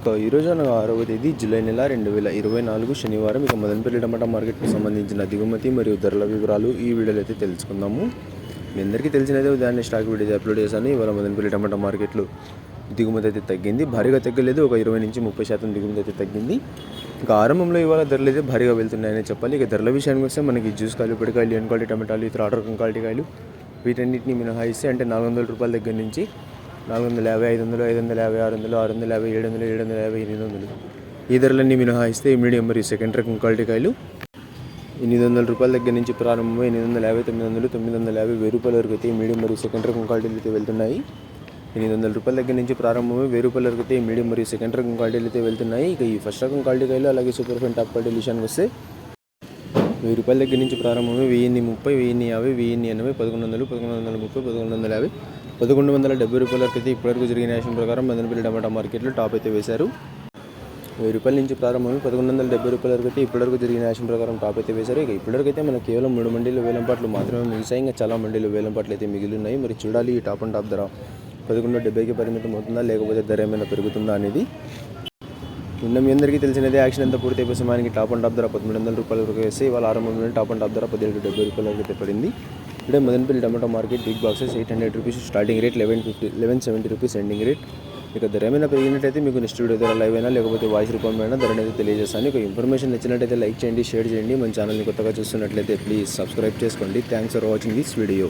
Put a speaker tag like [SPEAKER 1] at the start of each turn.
[SPEAKER 1] ఈరోజు అనగా 6వ తేదీ జూలై నెల 2024 శనివారం. మదనపల్లి టమాటా మార్కెట్కి సంబంధించిన దిగుమతి మరియు ధరల వివరాలు ఈ వీడియోలో అయితే తెలుసుకుందాము. మీ అందరికీ తెలిసినదే ఉదయాన్నే స్టాక్ వీడియో అప్లోడ్ చేశాను. ఇవాళ మదనపల్లి టమాటా మార్కెట్లో దిగుమతి అయితే తగ్గింది, భారీగా తగ్గలేదు. ఒక 20 నుంచి 30% దిగుమతి అయితే తగ్గింది. ఇంకా ఆరంభంలో ఇవాళ ధరలు అయితే భారీగా వెళ్తున్నాయని చెప్పాలి. ఇక ధరల విషయానికి వస్తే మనకి జ్యూస్ కాయలు, పొడికాయలు, ఎన్ క్వాలిటీ టమాటాలు, ఇతర ఆర్డర్ క్వాలిటీ కాయలు వీటన్నిటిని మినహాయిస్తే అంటే 400 రూపాయల దగ్గర నుంచి 450, 500, 550, 600, 650, 700, 750, 800 ఈ ధరలన్నీ మినహాయిస్తే మీడియం మరియు సెకండ్ రకం క్వాలిటీ కాయలు 800 రూపాయల దగ్గర నుంచి ప్రారంభమై 850, 900, 950, 1000 రూపాయల వరకు అయితే మీడియం మరియు సెకండ్ రకం క్వాలిటీలు అయితే వెళ్తున్నాయి. 800 రూపాయల దగ్గర నుంచి ప్రారంభమై 1000 రూపాయల వరకు అయితే మీడియం మరియు సెకండ్ రకం క్వాలిటీలు అయితే వెళ్తున్నాయి. ఇక ఈ ఫస్ట్ రకం క్వాలిటీ కాయలు అలాగే సూపర్ ఫైన్ టాప్ క్వాలిటీ విషయానికి వస్తే 1000 రూపాయల దగ్గర నుంచి ప్రారంభమై 1030, 1050, 1080, 1100, 1130, 1130, 1170 రూపాయల వరకు అయితే ఇప్పటివరకు జరిగిన యాక్షన్ ప్రకారం మదనపల్లి టమాటా మార్కెట్లో టాప్ అయితే వేశారు. 1000 రూపాయల నుంచి ప్రారంభమై 1170 రూపాయల వరకు అయితే ఇప్పటివరకు జరిగిన యాక్షన్ ప్రకారం టాప్ అయితే వేశారు. ఇక ఇప్పటివరకు అయితే మనకు కేవలం 3 మండీలు వేలంపాట్లు మాత్రమే ముగిశాయి. ఇంకా చాలా మండీలు వేలంపాట్లు అయితే మిగిలి ఉన్నాయి. మరి చూడాలి ఈ టాప్ అండ్ టాప్ ధర 1170కి పరిమితం అవుతుందా లేకపోతే ధర ఏమైనా పెరుగుతుందా అనేది. నిన్న మీ అందరికీ తెలిసినదే యాక్షన్ అంతా పూర్తి అయిపోయి సమయానికి టాప్ అండ్ టాప్ ధర 1300 రూపాయల వరకు వేస్తే ఇవాళ ఆరంభంలో టాప్ అండ్ టాప్ ధర 1770 రూపాయల వరకు అయితే పడింది. ఇప్పుడే Madanapalle tomato market big boxes 800 rupees starting rate, 1170 rupees ending rate. ఇక ధర ఏమైనా పెరిగినట్టయితే మీకు నెక్స్ట్ వీడియో ధర లైవ్ అయినా లేకపోతే వాయిస్ రూపంలో ధరని అయితే తెలియజేస్తాను. ఇక ఇన్ఫర్మేషన్ నచ్చినట్టయితే లైక్ చేయండి, షేర్ చేయండి. మన ఛానల్ని కొత్తగా చూస్తున్నట్లయితే ప్లీజ్ సబ్స్క్రైబ్ చేసుకోండి. Thanks for watching this video.